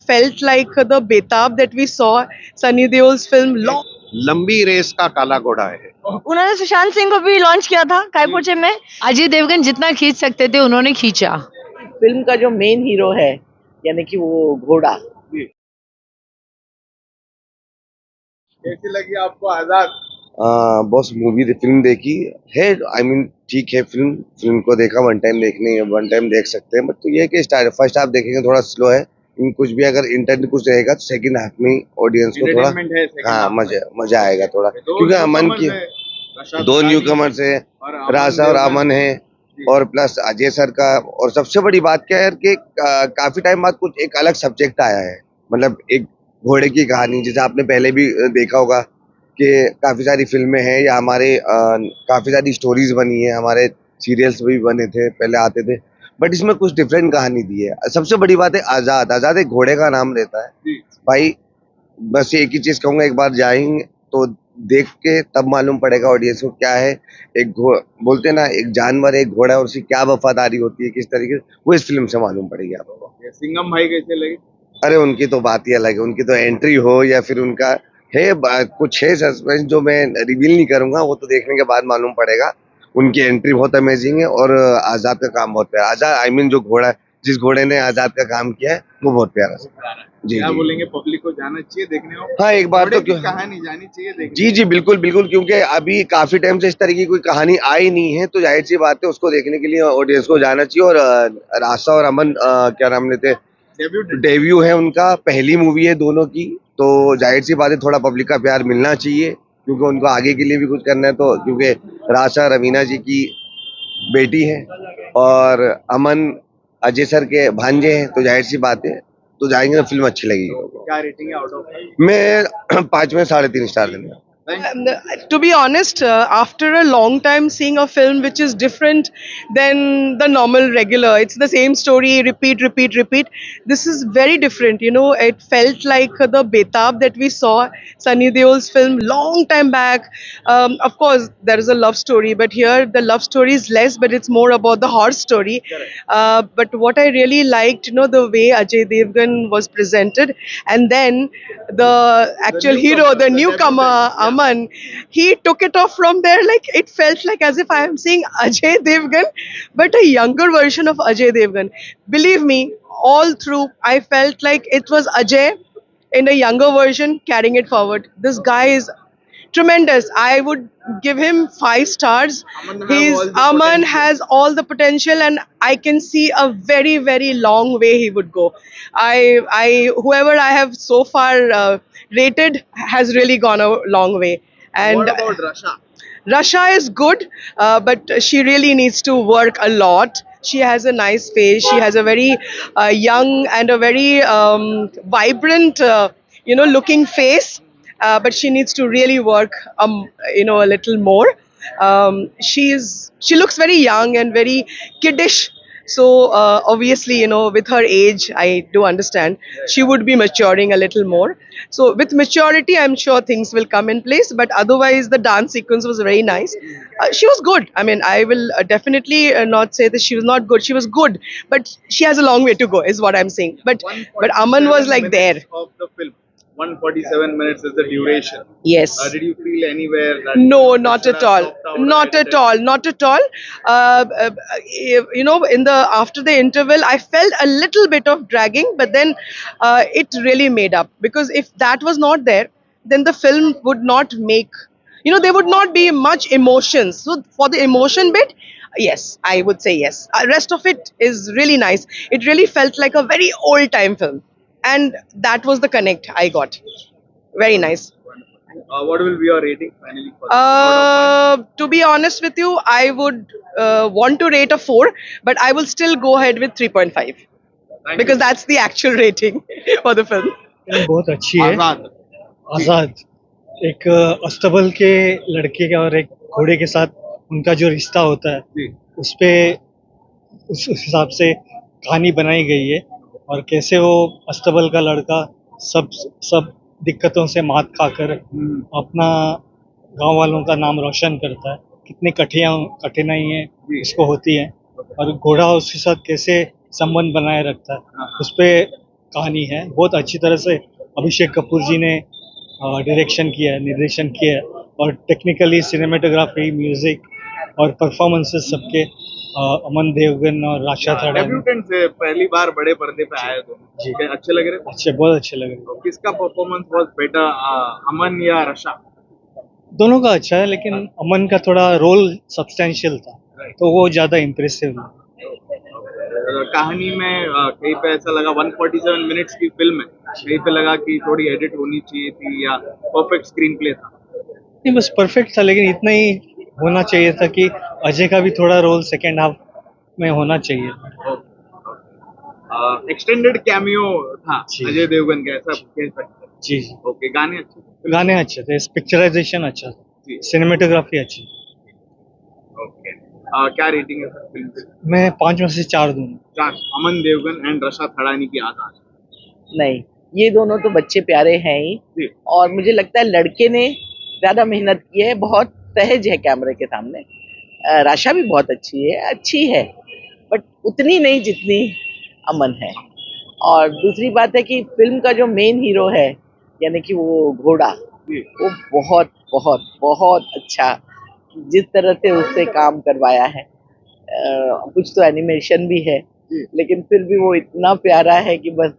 felt like the Betab that we saw, Sunny Deol's film. लंबी race का काला घोड़ा है। उन्होंने सुशांत सिंह को भी लॉन्च किया था कायपोचे में। अजय देवगन जितना खींच सकते थे उन्होंने खींचा। फिल्म का जो मेन हीरो है यानी कि वो घोड़ा। कैसी लगी आपको आजाद? बॉस मूवी फिल्म देखी है, आई मीन ठीक है। फिल्म को देखा, वन टाइम देख सकते हैं, बट तो ये है कि फर्स्ट हाफ देखेंगे थोड़ा स्लो है। इन कुछ भी अगर इंटरनेट कुछ रहेगा तो सेकंड हाफ में ऑडियंस को थोड़ा मजा आएगा थोड़ा, क्योंकि अमन की दो न्यू कमर्स है, राशा और अमन है, और प्लस अजय सर का। और सबसे बड़ी बात क्या है यार कि काफी टाइम बाद कुछ एक अलग सब्जेक्ट आया है, मतलब एक घोड़े की कहानी, जैसे आपने पहले भी देखा होगा कि काफी सारी फिल्में हैं या हमारे काफी सारी स्टोरीज बनी है, हमारे सीरियल्स भी बने थे पहले आते थे, बट इसमें कुछ डिफरेंट कहानी दी है। सबसे बड़ी बात है आजाद एक घोड़े का नाम रहता है भाई। बस एक ही चीज कहूंगा, एक बार जाएंगे तो देख के तब मालूम पड़ेगा ऑडियंस को क्या है। बोलते ना, एक जानवर है, एक घोड़ा है, और उसकी क्या वफादारी होती है, किस तरीके से, वो इस फिल्म से मालूम पड़ेगी आपको। सिंघम भाई कैसे लगे? अरे उनकी तो बात ही अलग है, उनकी तो एंट्री हो या फिर उनका है कुछ है सस्पेंस जो मैं रिवील नहीं करूंगा, वो तो देखने के बाद मालूम पड़ेगा। उनकी एंट्री बहुत अमेजिंग है, और आजाद का काम बहुत प्यारा। आजाद आई मीन जो घोड़ा, जिस घोड़े ने आजाद का काम किया है वो बहुत प्यारा है। जी क्या जी बोलेंगे, पब्लिक को जाना चाहिए देखने को? हाँ, एक बार तो क्यों, कहानी जानी चाहिए देखने। जी जी बिल्कुल बिल्कुल, क्योंकि अभी काफी टाइम से इस तरह की कोई कहानी आई नहीं है, तो जाहिर सी बात है उसको देखने के लिए ऑडियंस को जाना चाहिए। और राशा और अमन क्या नाम लेते, डेब्यू है उनका, पहली मूवी है दोनों की, तो जाहिर सी बात है थोड़ा पब्लिक का प्यार मिलना चाहिए, क्योंकि उनको आगे के लिए भी कुछ करना है। तो क्योंकि राशा रवीना जी की बेटी है और अमन अजय सर के भांजे हैं, तो जाहिर सी बात है तो जाएंगे तो फिल्म अच्छी लगेगी। क्या रेटिंग है आउट ऑफ? मैं 5 में 3.5 स्टार दूंगा। To be honest, after a long time seeing a film which is different than the normal regular, it's the same story, repeat. This is very different. You know, it felt like the Betab that we saw, Sunny Deol's film, long time back. Of course, there is a love story, but here the love story is less, but it's more about the horse story. But what I really liked, you know, the way Ajay Devgan was presented, and then the actual hero, the newcomer, Aman, he took it off from there. Like, it felt like as if I am seeing Ajay Devgan, but a younger version of Ajay Devgan. Believe me, all through, I felt like it was Ajay in a younger version carrying it forward. This guy is tremendous. I would give him 5 stars. Aman has all the potential, and I can see a very long way he would go. I whoever I have so far rated has really gone a long way. And What about Rasha? Rasha is good, but she really needs to work a lot. She has a nice face. She has a very young and a very vibrant, looking face. But she needs to really work, a little more. She looks very young and very kiddish. So obviously, with her age, I do understand she would be maturing a little more. So with maturity, I'm sure things will come in place. But otherwise, the dance sequence was very nice. She was good. I mean, I will definitely not say that she was not good. She was good, but she has a long way to go, is what I'm saying. But Aman was like there. Of the film, 147 minutes is the duration. Yes. Did you feel anywhere that No, not at all. Not at all. Not at all. After the interval, I felt a little bit of dragging, but then it really made up. Because if that was not there, then the film would not make, there would not be much emotions. So for the emotion bit, yes, I would say yes. Rest of it is really nice. It really felt like a very old time film. And that was the connect I got. Very nice. What will be your rating finally for this? To be honest with you, I would want to rate a 4, but I will still go ahead with 3.5 because that's the actual rating for the film. बहुत अच्छी है। आजाद आजाद एक अस्तबल के लड़के का और एक घोड़े के साथ उनका जो रिश्ता होता है जी। उस पे उस हिसाब से कहानी बनाई गई है, और कैसे वो अस्तबल का लड़का सब दिक्कतों से मात खाकर अपना गांव वालों का नाम रोशन करता है। कितनी कठिनाइयाँ इसको होती हैं, और घोड़ा उसके साथ कैसे संबंध बनाए रखता है, उस पे कहानी है। बहुत अच्छी तरह से अभिषेक कपूर जी ने डायरेक्शन किया है, निर्देशन किया है, और टेक्निकली सिनेमेटोग्राफी, म्यूजिक और परफॉर्मेंसेस सबके अमन देवगन और राशा थड़ा डेब्यूटेंट से पहली बार बड़े पर्दे पे आए तो जी। अच्छे लग रहे थे। अच्छे, बहुत अच्छे लगे। तो किसका परफॉर्मेंस वाज बेटर, अमन या रशा? दोनों का अच्छा है, लेकिन अमन का थोड़ा रोल सब्सटेंशियल था, तो वो ज़्यादा इम्प्रेसिव था। कहानी में कहीं पे ऐसा लगा 147 मिनट्स की फिल्म है, कहीं पे लगा कि थोड़ी एडिट होनी चाहिए थी या परफेक्ट स्क्रीन प्ले था? नहीं, बस परफेक्ट था, लेकिन इतना ही होना चाहिए था कि अजय का भी थोड़ा रोल सेकेंड हाफ में होना चाहिए। एक्सटेंडेड कैमियो था जी। अजय देवगन का, ऐसा कह सकते हैं। जी जी, ओके, गाने अच्छे थे? गाने अच्छे थे, पिक्चराइजेशन अच्छा था, जी। सिनेमेटोग्राफी अच्छी। ओके, क्या रेटिंग है सर फिल्म की? मैं 5 में से 4 दूंगा। 4। अमन देवगन एंड रशा थड़ानी की आजाद। नहीं, ये दोनों तो बच्चे प्यारे हैं ही, जी। और मुझे लगता है लड़के ने ज्यादा मेहनत की है, बहुत सहज है कैमरे के सामने। राशा भी बहुत अच्छी है, बट उतनी नहीं जितनी अमन है। और दूसरी बात है कि फिल्म का जो मेन हीरो है, यानी कि वो घोड़ा, जी। वो बहुत बहुत बहुत अच्छा, जिस तरह से उससे काम करवाया है। कुछ तो एनिमेशन भी है, जी। लेकिन फिर भी वो इतना प्यारा है कि बस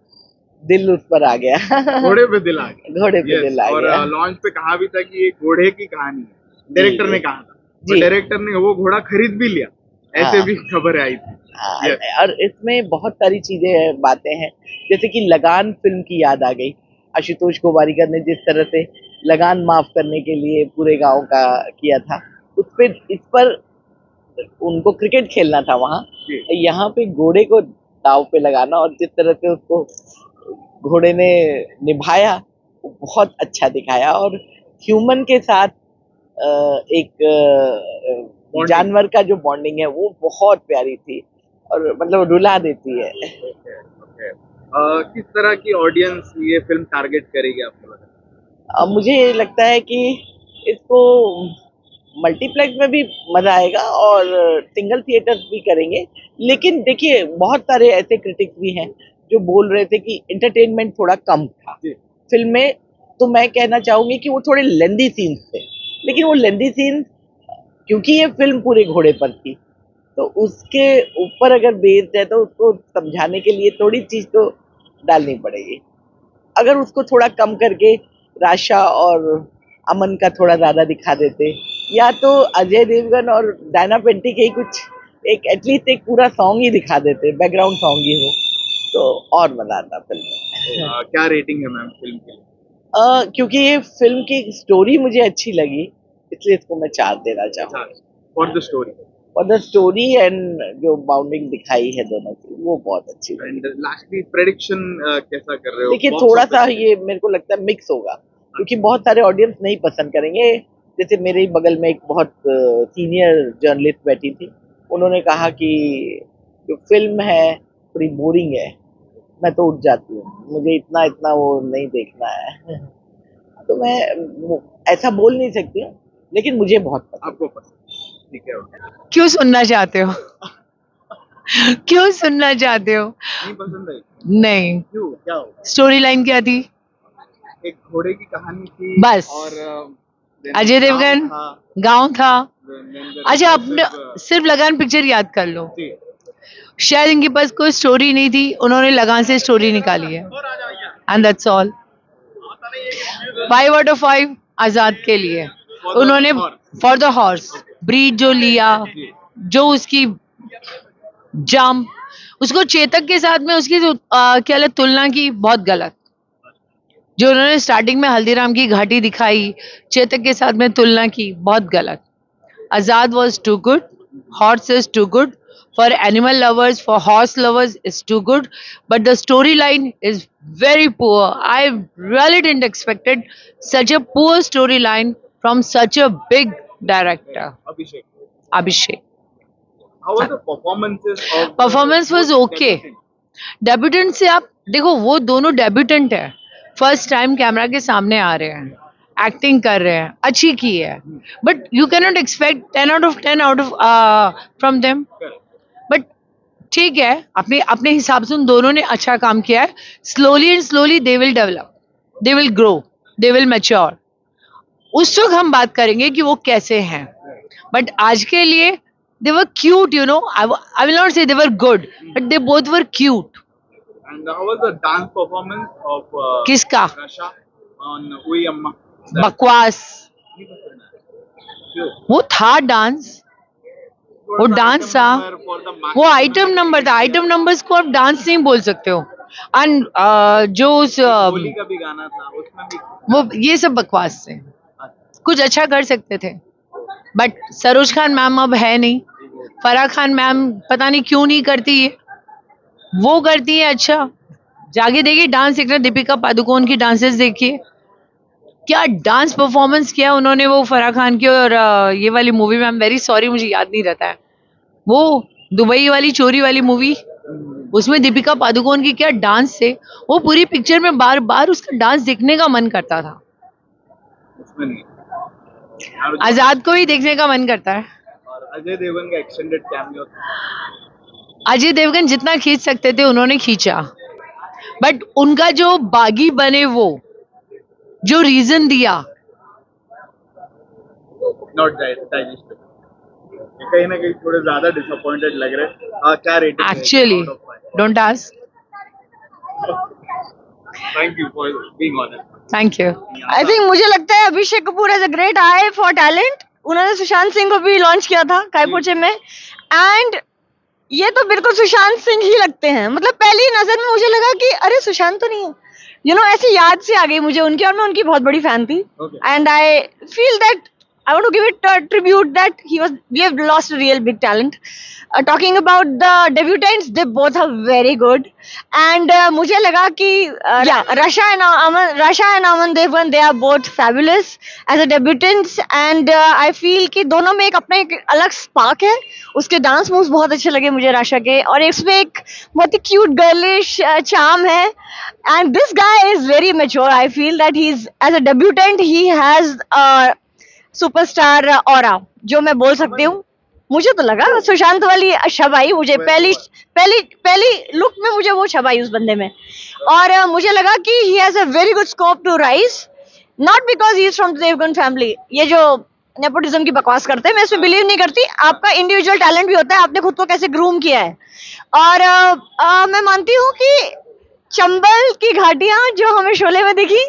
दिल उस पर आ गया। घोड़े पे दिल आ गया। घोड़े पे Yes, दिल आ और गया। लॉन्च पे कहा भी था कि ये घोड़े की कहानी है, डायरेक्टर ने कहा था। जी। डायरेक्टर ने वो घोड़ा खरीद भी लिया, ऐसे हाँ। भी खबर आई थी। हाँ, Yes. और इसमें बहुत सारी चीजें बातें हैं, जैसे कि लगान फिल्म की याद आ गई। आशुतोष गोवारिकर ने जिस तरह से लगान माफ करने के लिए पूरे गांव का किया था, इस पर उनको क्रिकेट खेलना था वहाँ, जी। यहाँ पे घोड़े को दाव पे लगाना, और जिस तरह से उसको घोड़े ने निभाया, वो बहुत अच्छा दिखाया। और ह्यूमन के साथ एक Bonding. जानवर का जो बॉन्डिंग है वो बहुत प्यारी थी, और मतलब रुला देती है। Okay. किस तरह की ऑडियंस ये फिल्म टारगेट करेगी आपको लगता है? मुझे लगता है कि इसको मल्टीप्लेक्स में भी मजा आएगा और सिंगल थिएटर्स भी करेंगे। लेकिन देखिए, बहुत सारे ऐसे क्रिटिक्स भी हैं जो बोल रहे थे कि एंटरटेनमेंट थोड़ा कम था जी। फिल्म में। तो मैं कहना चाहूंगी कि वो थोड़े लेंदी सीन्स थे, लेकिन वो लेंदी सीन्स, क्योंकि ये फिल्म पूरे घोड़े पर थी, तो उसके ऊपर अगर बेस्ड है तो उसको समझाने के लिए थोड़ी चीज तो डालनी पड़ेगी। अगर उसको थोड़ा कम करके राशा और अमन का थोड़ा ज्यादा दिखा देते, या तो अजय देवगन और डायना पेंटी के ही कुछ एटलीस्ट एक पूरा सॉन्ग ही दिखा देते, बैकग्राउंड सॉन्ग ही हो, तो और मजा आता फिल्म में। क्या रेटिंग है मैम फिल्म के लिए? क्योंकि ये फिल्म की स्टोरी मुझे अच्छी लगी, इसलिए इसको मैं 4 देना चाहूँगा। फॉर द स्टोरी और द स्टोरी एंड जो बाउंडिंग दिखाई है दोनों की, वो बहुत अच्छी लगी। एंड लास्टली प्रेडिक्शन कैसा कर रहे हो? देखिए, Box थोड़ा office सा पे? ये मेरे को लगता है मिक्स होगा, क्योंकि बहुत सारे ऑडियंस नहीं पसंद करेंगे। जैसे मेरे ही बगल में एक बहुत सीनियर जर्नलिस्ट बैठी थी, उन्होंने कहा कि जो फिल्म है थोड़ी बोरिंग है, मैं तो उठ जाती हूँ, मुझे इतना इतना वो नहीं देखना है। तो मैं ऐसा बोल नहीं सकती हूँ, लेकिन मुझे बहुत पसंद। आपको पसंद? ठीक है, okay. क्यों सुनना चाहते हो? क्यों सुनना चाहते हो? नहीं पसंद आई? नहीं, क्यों, क्या हो? स्टोरी लाइन क्या थी? एक घोड़े की कहानी थी बस। और then अजय देवगन, गाँव था, गांव था। then the अच्छा, rest अपने of, सिर्फ लगान पिक्चर याद कर लो, जी। शायद इनके पास कोई स्टोरी नहीं थी, उन्होंने लगान से स्टोरी निकाली है, and that's all. 5 out of 5 आजाद के लिए। उन्होंने फॉर द हॉर्स ब्रीड जो लिया, जो उसकी जंप, उसको चेतक के साथ में उसकी क्या तुलना की, बहुत गलत। जो उन्होंने स्टार्टिंग में हल्दीराम की घाटी दिखाई, चेतक के साथ में तुलना की, बहुत गलत। Azad was too good. Horse is too good. For animal lovers, for horse lovers, is too good. But the storyline is very poor. I really didn't expected such a poor storyline from such a big director, Abhishek, Abhishek. how were the performances of Performance was okay. Debutante से आप देखो, वो दोनों debutant है, first time camera के सामने आ रहे हैं, एक्टिंग कर रहे हैं, अच्छी की है, but you can not expect 10 out of 10 out of from them. But ठीक है, अपने अपने हिसाब से उन दोनों ने अच्छा काम किया है. Slowly and slowly they will develop, they will grow, they will mature. उस वक्त हम बात करेंगे कि वो कैसे हैं. बट आज के लिए they were cute, you know. I will not say they were good, but they both were cute. And how was the dance performance of किसका? Rasha on Ui Amma? बकवास. Sure. वो था डांस, वो dance था, वो item number था. Item numbers को आप डांस नहीं बोल सकते हो. एंड जो उस होली का भी गाना था उसमें भी. वो ये सब बकवास थे. कुछ अच्छा कर सकते थे, बट सरोज खान मैम अब है नहीं. फराह खान मैम पता नहीं क्यों नहीं करती है, वो करती है अच्छा. जाके देखिए डांस देखना, दीपिका पादुकोण की डांसेस देखिए, क्या डांस परफॉर्मेंस किया उन्होंने वो फराह खान की. और ये वाली मूवी में, आई एम वेरी सॉरी मुझे याद नहीं रहता है, वो दुबई वाली चोरी वाली मूवी, उसमें दीपिका पादुकोण की क्या डांस थे. वो पूरी पिक्चर में बार बार उसका डांस देखने का मन करता था. उसमें नहीं. आजाद को ही देखने का मन करता है. और अजय देवगन का एक्सटेंडेड कैमियो था. अजय देवगन जितना खींच सकते थे उन्होंने खींचा, बट उनका जो बागी बने, वो जो रीजन दिया, नॉट डाइजेस्टेड. कहीं ना कहीं थोड़े ज्यादा डिसअपॉइंटेड लग रहे हैं. क्या rating actually don't ask. Thank you for being honest. Thank you. I think मुझे लगता है Abhishek Kapoor has a great eye for talent. उन्होंने सुशांत सिंह को भी लॉन्च किया था कायपोचे में, एंड ये तो बिल्कुल सुशांत सिंह ही लगते हैं. मतलब पहली नजर में मुझे लगा कि अरे सुशांत तो नहीं है, यू नो, ऐसी याद से आ गई मुझे उनकी, और मैं उनकी बहुत बड़ी फैन थी. And I feel that I want to give it a tribute that we have lost a real big talent. Talking about the debutants, they both are very good. And मुझे लगा कि Rasha and Aman Devgan, they are both fabulous as a debutants. And I feel कि दोनों में एक अपना एक अलग spark है. उसके डांस मूव्स बहुत अच्छे लगे मुझे राशा के, और इसमें एक बहुत ही क्यूट गर्लिश चार्म है. And this guy is very mature. I feel that he's, as a debutant, he has superstar aura, जो मैं बोल सकती हूँ. मुझे तो लगा सुशांत वाली छब आई, मुझे पहली लुक में मुझे वो छब आई उस बंदे में. और मुझे लगा कि he has a very good scope to rise, not because he is from Devgan family. ये जो नेपोटिज्म की बकवास करते हैं, मैं इसमें बिलीव नहीं करती. आपका इंडिविजुअल टैलेंट भी होता है, आपने खुद को कैसे ग्रूम किया है. और मैं मानती हूँ कि चंबल की घाटियां जो हमें शोले में दिखी,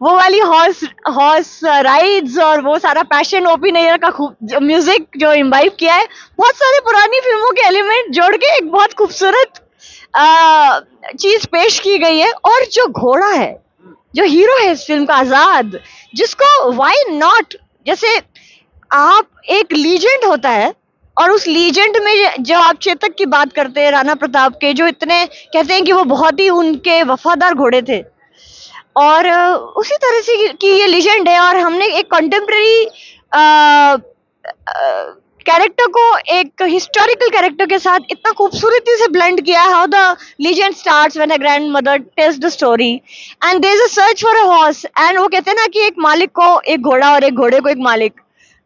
वो वाली हॉर्स राइड्स और वो सारा पैशन, ओपी नैयर का म्यूजिक जो इम्बाइब किया है, बहुत सारे पुरानी फिल्मों के एलिमेंट जोड़ के एक बहुत खूबसूरत चीज पेश की गई है. और जो घोड़ा है, जो हीरो है इस फिल्म का, आजाद, जिसको व्हाई नॉट, जैसे आप एक लीजेंड होता है, और उस लीजेंड में जो आप चेतक की बात करते हैं, राणा प्रताप के, जो इतने कहते हैं कि वो बहुत ही उनके वफादार घोड़े थे, और उसी तरह से कि ये लीजेंड है. और हमने एक कंटेम्प्रेरी कैरेक्टर को एक हिस्टोरिकल कैरेक्टर के साथ इतना खूबसूरती से ब्लेंड किया है. How the legend starts when a grandmother tells the story and there is a search for a horse, and वो कहते हैं ना कि एक मालिक को एक घोड़ा और एक घोड़े को एक मालिक,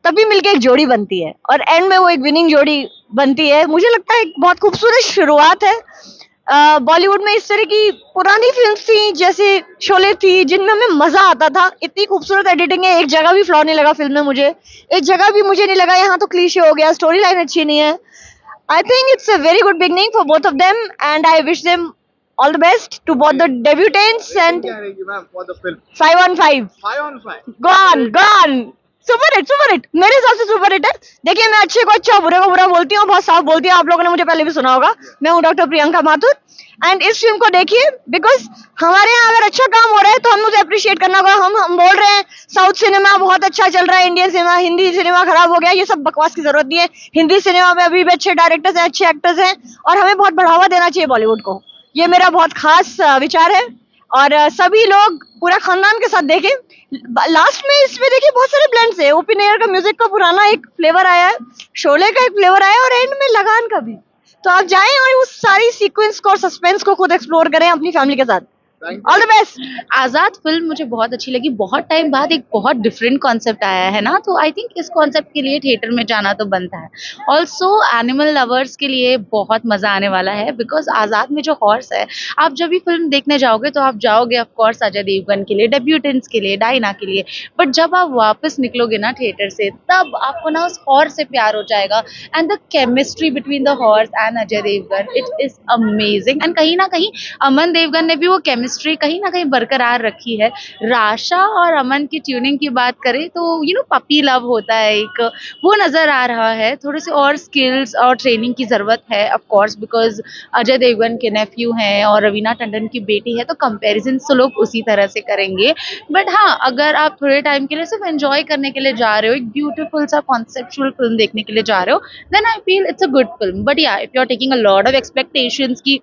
तभी मिलके एक जोड़ी बनती है, और एंड में वो एक विनिंग जोड़ी बनती है. मुझे लगता है एक बहुत खूबसूरत शुरुआत है. बॉलीवुड में इस तरह की पुरानी फिल्म थी, जैसे शोले थी, जिनमें हमें मजा आता था. इतनी खूबसूरत एडिटिंग है, एक जगह भी फ्लॉ नहीं लगा फिल्म में मुझे, एक जगह भी मुझे नहीं लगा यहाँ तो क्लीशे हो गया, स्टोरी लाइन अच्छी नहीं है. I think it's a very good beginning for both of them, and I wish them all the best to both the debutantes. And क्या रहेगी ma'am for the film? 5 on 5. 5 on 5. Gone super hit मेरे हिसाब से super hit है. देखिए, मैं अच्छे को अच्छा, बुरे को बुरा बोलती हूँ, बहुत साफ बोलती हूँ. आप लोगों ने मुझे पहले भी सुना होगा, मैं हूँ डॉक्टर प्रियंका माथुर. एंड इस फिल्म को देखिए, बिकॉज हमारे यहाँ अगर अच्छा काम हो रहा है तो हम उसे अप्रिशिएट करना होगा. हम बोल रहे हैं साउथ सिनेमा बहुत अच्छा चल रहा है, इंडियन सिनेमा, हिंदी सिनेमा खराब हो गया, ये सब बकवास की जरूरत नहीं है. हिंदी सिनेमा में अभी भी अच्छे डायरेक्टर्स हैं, अच्छे एक्टर्स हैं, और हमें बहुत बढ़ावा देना चाहिए बॉलीवुड को. ये मेरा बहुत खास विचार है, और सभी लोग पूरा खानदान के साथ देखें. लास्ट में इसमें देखिए बहुत सारे ब्लेंड्स है. ओपी नैयर का म्यूजिक का पुराना एक फ्लेवर आया है, शोले का एक फ्लेवर आया है, और एंड में लगान का भी. तो आप जाएं और उस सारी सीक्वेंस को और सस्पेंस को खुद एक्सप्लोर करें अपनी फैमिली के साथ. All the best. Azad film मुझे बहुत अच्छी लगी। बहुत टाइम बाद एक बहुत डिफरेंट कॉन्सेप्ट आया है ना, तो आई थिंक इस कॉन्सेप्ट के लिए थिएटर में जाना तो बनता है। ऑल्सो एनिमल लवर्स के लिए बहुत मजा आने वाला है, बिकॉज आजाद में जो हॉर्स है, आप जब भी फिल्म देखने जाओगे तो आप जाओगे ऑफ कोर्स अजय देवगन के लिए, डेब्यूटेंट्स के लिए, डायना के लिए, बट जब आप वापस निकलोगे ना थिएटर से, तब आपको ना उस हॉर्स से प्यार हो जाएगा। And the chemistry between the horse and Ajay Devgan, it is amazing. And कहीं ना कहीं अमन देवगन ने भी वो केमिस्ट्री कहीं ना कहीं बरकरार रखी है। राशा और अमन की ट्यूनिंग की बात करें तो पपी लव होता है एक, वो नजर आ रहा है। थोड़े से और स्किल्स और ट्रेनिंग की जरूरत है of course, because Ajay Devgan के नेफ्यू हैं और रवीना टंडन की बेटी है, तो कंपैरिजन तो लोग उसी तरह से करेंगे। बट हाँ, अगर आप थोड़े टाइम के लिए सिर्फ एंजॉय करने के लिए जा रहे हो, एक ब्यूटीफुल सा कॉन्सेप्चुअल फिल्म देखने के लिए जा रहे हो, then I feel it's a good film. But या if you are taking a lot of expectations की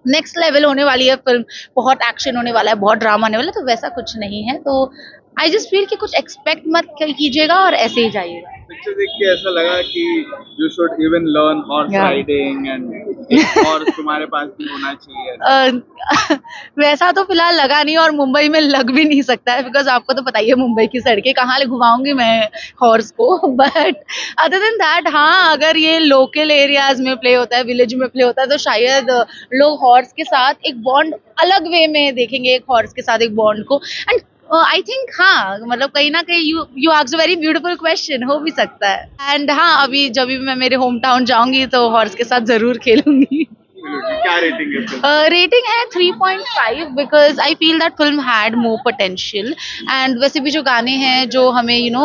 नेक्स्ट लेवल होने वाली है फिल्म, बहुत एक्शन होने वाला है, बहुत ड्रामा होने वाला है, तो वैसा कुछ नहीं है। तो आई जस्ट फील कि कुछ एक्सपेक्ट मत कीजिएगा और ऐसे ही जाइएगा। पिक्चर देख के ऐसा लगा कि you should even learn horse Yeah. Riding and एक हॉर्स तुम्हारे पास भी होना चाहिए। वैसा तो फिलहाल लगा नहीं, और मुंबई में लग भी नहीं सकता है, बिकॉज आपको तो पता ही है मुंबई की सड़कें कहाँ ले घुमाऊंगी मैं हॉर्स को। बट अदर देन दैट, हाँ, अगर ये लोकल एरियाज में प्ले होता है, विलेज में प्ले होता है, तो शायद लोग हॉर्स के साथ एक बॉन्ड अलग वे में देखेंगे, एक हॉर्स के साथ एक बॉन्ड को। एंड आई थिंक हाँ, मतलब कहीं ना कहीं you asked a very beautiful question, हो भी सकता है। एंड हाँ, अभी जब भी मैं मेरे होम टाउन जाऊंगी तो हॉर्स के साथ जरूर खेलूंगी। क्या रेटिंग है फिल्म? रेटिंग है 3.5, because I feel that film had more potential. And वैसे भी जो गाने हैं जो हमें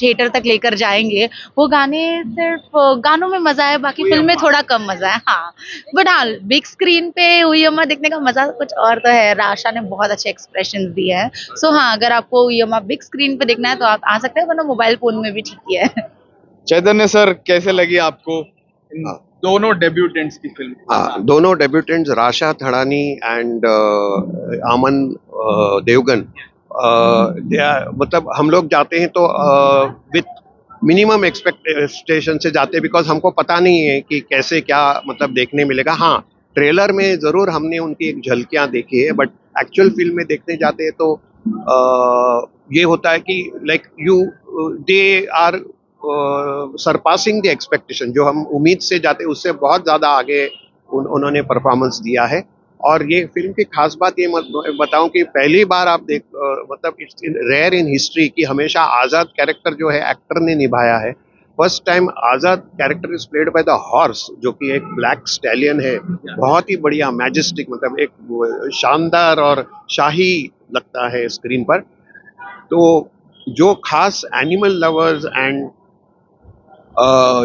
थिएटर तक लेकर जाएंगे, वो गाने सिर्फ गानों में मजा है, बाकी फिल्म में थोड़ा कम मजा है। हाँ, बट हाँ, बिग स्क्रीन पे हुई अम्मा देखने का मजा कुछ और तो है। राशा ने बहुत अच्छे एक्सप्रेशन दिए हैं। सो हाँ, अगर आपको हुई अम्मा बिग स्क्रीन पे देखना है तो आप आ सकते हैं, वरना मोबाइल फोन में भी ठीक ही है। चैतन्य सर, कैसे लगी आपको इन हाँ। दोनों डेब्यूटेंट्स की फिल्म? हाँ, दोनों डेब्यूटेंट्स राशा थड़ानी एंड आमन देवगन, मतलब हम लोग जाते हैं तो विथ मिनिमम एक्सपेक्टेशन से जाते हैं, बिकॉज हमको पता नहीं है कि कैसे क्या मतलब देखने मिलेगा। हाँ, ट्रेलर में ज़रूर हमने उनकी एक झलकियाँ देखी है, बट एक्चुअल फिल्म में देखने जाते हैं तो ये होता है कि like they are surpassing the expectation. जो हम उम्मीद से जाते हैं उससे बहुत ज़्यादा आगे उन्होंने परफॉर्मेंस दिया है। और ये फिल्म की खास बात ये बताऊं कि पहली बार आप मतलब इट्स रेयर इन हिस्ट्री कि हमेशा आज़ाद कैरेक्टर जो है एक्टर ने निभाया है। First time Azad character is played by the horse, जो कि एक ब्लैक स्टैलियन है, बहुत ही बढ़िया मैजेस्टिक, मतलब एक शानदार और शाही लगता है स्क्रीन पर। तो जो खास एनिमल लवर्स एंड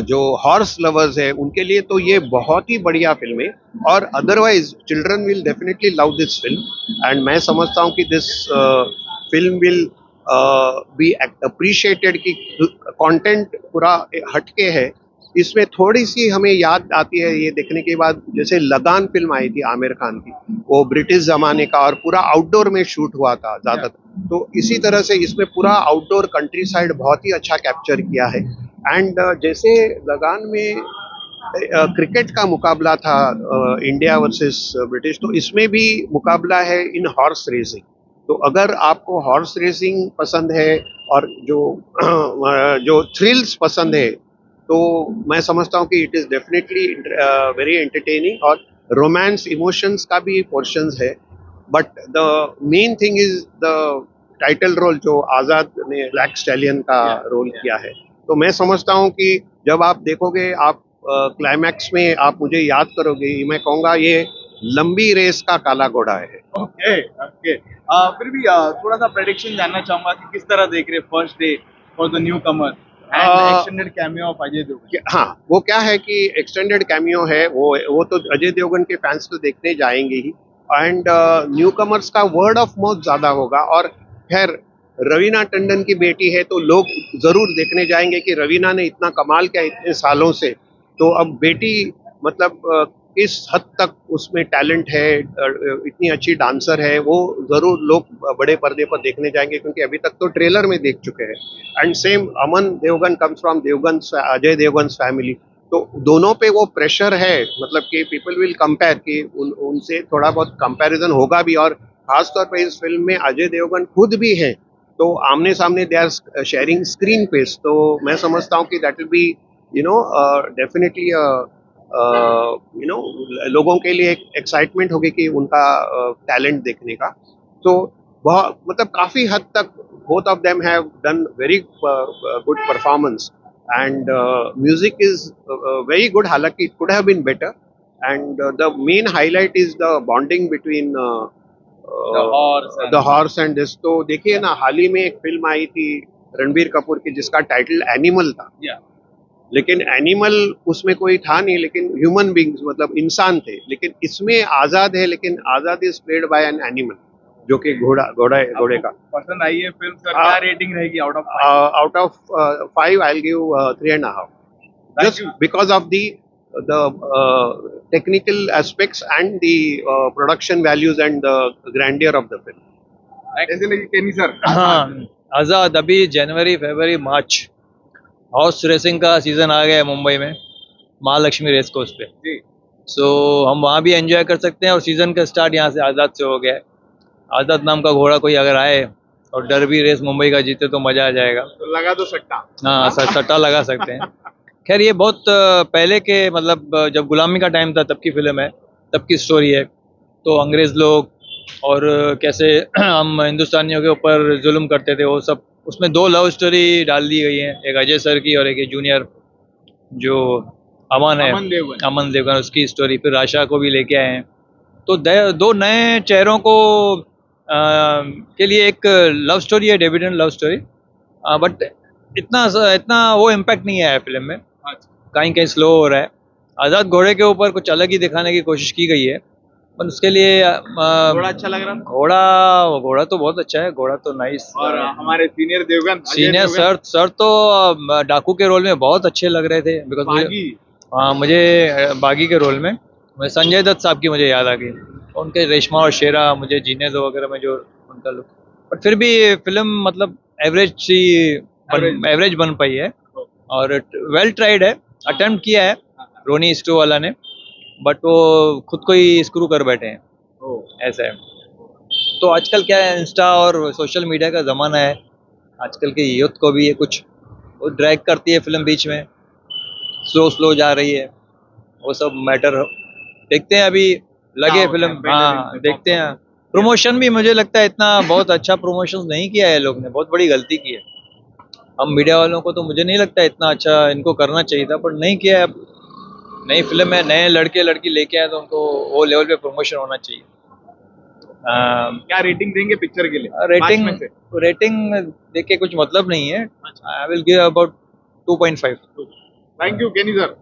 जो हॉर्स लवर्स है उनके लिए तो ये बहुत ही बढ़िया फिल्म है, और otherwise children will definitely love this film. And मैं समझता हूँ कि this film will be appreciated कि कंटेंट पूरा हटके है। इसमें थोड़ी सी हमें याद आती है ये देखने के बाद, जैसे लगान फिल्म आई थी आमिर खान की, वो ब्रिटिश जमाने का और पूरा आउटडोर में शूट हुआ था ज्यादातर। तो इसी तरह से इसमें पूरा आउटडोर कंट्री साइड बहुत ही अच्छा कैप्चर किया है। एंड जैसे लगान में क्रिकेट का मुकाबला था इंडिया वर्सेस ब्रिटिश, तो इसमें भी मुकाबला है इन हॉर्स रेसिंग। तो अगर आपको हॉर्स रेसिंग पसंद है और जो थ्रिल्स पसंद है, तो मैं समझता हूँ कि it is definitely very entertaining, और रोमांस इमोशंस का भी पोर्शंस है। But the main thing is the title role जो आज़ाद ने ब्लैक स्टैलियन का रोल किया है। तो मैं समझता हूँ कि जब आप देखोगे, आप क्लाइमैक्स में आप मुझे याद करोगे, मैं कहूँगा ये लंबी रेस का काला घोड़ा है। Okay okay. फिर भी थोड़ा सा प्रेडिक्शन जानना चाहूंगा कि किस तरह देख रहे first day for the newcomer and extended cameo of Ajay Devgan. हाँ, वो क्या है कि एक्सटेंडेड कैमियो है, वो तो अजय देवगन के फैंस तो देखने जाएंगे ही, एंड न्यू कमर्स का वर्ड ऑफ माउथ ज्यादा होगा। और खैर, रवीना टंडन की बेटी है तो लोग जरूर देखने जाएंगे कि रवीना ने इतना कमाल किया इतने सालों से, तो अब बेटी मतलब किस हद तक उसमें टैलेंट है, इतनी अच्छी डांसर है, वो जरूर लोग बड़े पर्दे पर देखने जाएंगे, क्योंकि अभी तक तो ट्रेलर में देख चुके हैं। And same Aman Devgan comes from Devgan Ajay Devgan family, तो दोनों पे वो प्रेशर है, मतलब कि पीपल विल कंपेयर कि उनसे थोड़ा बहुत कंपैरिजन होगा भी। और खासतौर पर इस फिल्म में अजय देवगन खुद भी है, तो आमने सामने they are sharing screen space, तो मैं समझता हूँ कि दैट विल बी डेफिनेटली लोगों के लिए एक एक्साइटमेंट होगी कि उनका टैलेंट देखने का। तो बहुत मतलब काफी हद तक both of them have done very good performance, and music is very good, हालांकि it could have been better, and the main highlight is the bonding between the horse and this। तो देखिए ना, हाल ही में एक फिल्म आई थी रणबीर कपूर की जिसका title animal था, लेकिन एनिमल उसमें कोई था नहीं, लेकिन ह्यूमन बींग्स मतलब इंसान थे, लेकिन इसमें आजाद है, लेकिन Azad is played by an animal, जो कि घोड़े का। पसंद आई है फिल्म सर? क्या रेटिंग रहेगी out of 5? Out of 5 I will give 3.5, just because of the technical aspects and the production values and the grandeur of the film। ऐसे लगी केनी सर? हाँ, आज़ाद अभी जनवरी फरवरी मार्च हॉर्स रेसिंग का सीजन आ गया है मुंबई में, महालक्ष्मी रेस कोर्स पे। जी। सो हम वहाँ भी एंजॉय कर सकते हैं, और सीजन का स्टार्ट यहाँ से आज़ाद से हो गया है। आज़ाद नाम का घोड़ा कोई अगर आए और डरबी रेस मुंबई का जीते तो मजा आ जाएगा। तो लगा दो सट्टा। हाँ, सट्टा लगा सकते हैं। खैर ये बहुत पहले के मतलब जब गुलामी का टाइम था तब की फिल्म है, तब की स्टोरी है। तो अंग्रेज लोग और कैसे हम हिंदुस्तानियों के ऊपर जुल्म करते थे, वो सब उसमें 2 लव स्टोरी डाल दी गई है, एक अजय सर की और एक जूनियर जो अमन है, अमन देवगन, उसकी स्टोरी। फिर आशा को भी लेके आए हैं, तो 2 नए चेहरों को के लिए एक लव स्टोरी है, डेविडेंट लव स्टोरी, बट इतना वो इम्पैक्ट नहीं आया फिल्म में, कहीं कहीं स्लो हो रहा है। आज़ाद घोड़े के ऊपर कुछ अलग ही दिखाने की कोशिश की गई है, पर उसके लिए घोड़ा अच्छा लग रहा? घोड़ा तो बहुत अच्छा है, घोड़ा तो नाइस। और हमारे सीनियर देवगन, सीनियर सर तो डाकू के रोल में बहुत अच्छे लग रहे थे, बिकॉज मुझे बागी के रोल में संजय दत्त साहब की मुझे याद आ गई, उनके रेशमा और शेरा, मुझे जीने दो वगैरह में जो उनका लुक, बट फिर भी फिल्म मतलब एवरेज बन पाई है, और वेल ट्राइड है, अटेम्प्ट किया है रोनी स्टो वाला ने, बट वो खुद को ही स्क्रू कर बैठे हैं, ऐसा है। तो आजकल क्या है, इंस्टा और सोशल मीडिया का ज़माना है, आजकल के यूथ को भी ये कुछ वो ड्रैग करती है फिल्म, बीच में स्लो जा रही है, वो सब मैटर। देखते हैं अभी लगे फिल्म, हाँ देखते हैं। प्रमोशन भी मुझे लगता है इतना बहुत अच्छा प्रमोशन नहीं किया है लोग ने, बहुत बड़ी गलती की है। हम मीडिया वालों को तो मुझे नहीं लगता इतना अच्छा इनको करना चाहिए था, पर नहीं किया है। नई फिल्म है, नए लड़के लड़की लेके आए, तो उनको वो लेवल पे प्रमोशन होना चाहिए। क्या रेटिंग देंगे पिक्चर के लिए? रेटिंग देख के कुछ मतलब नहीं है। आई will give about 2.5। Thank you केनी सर।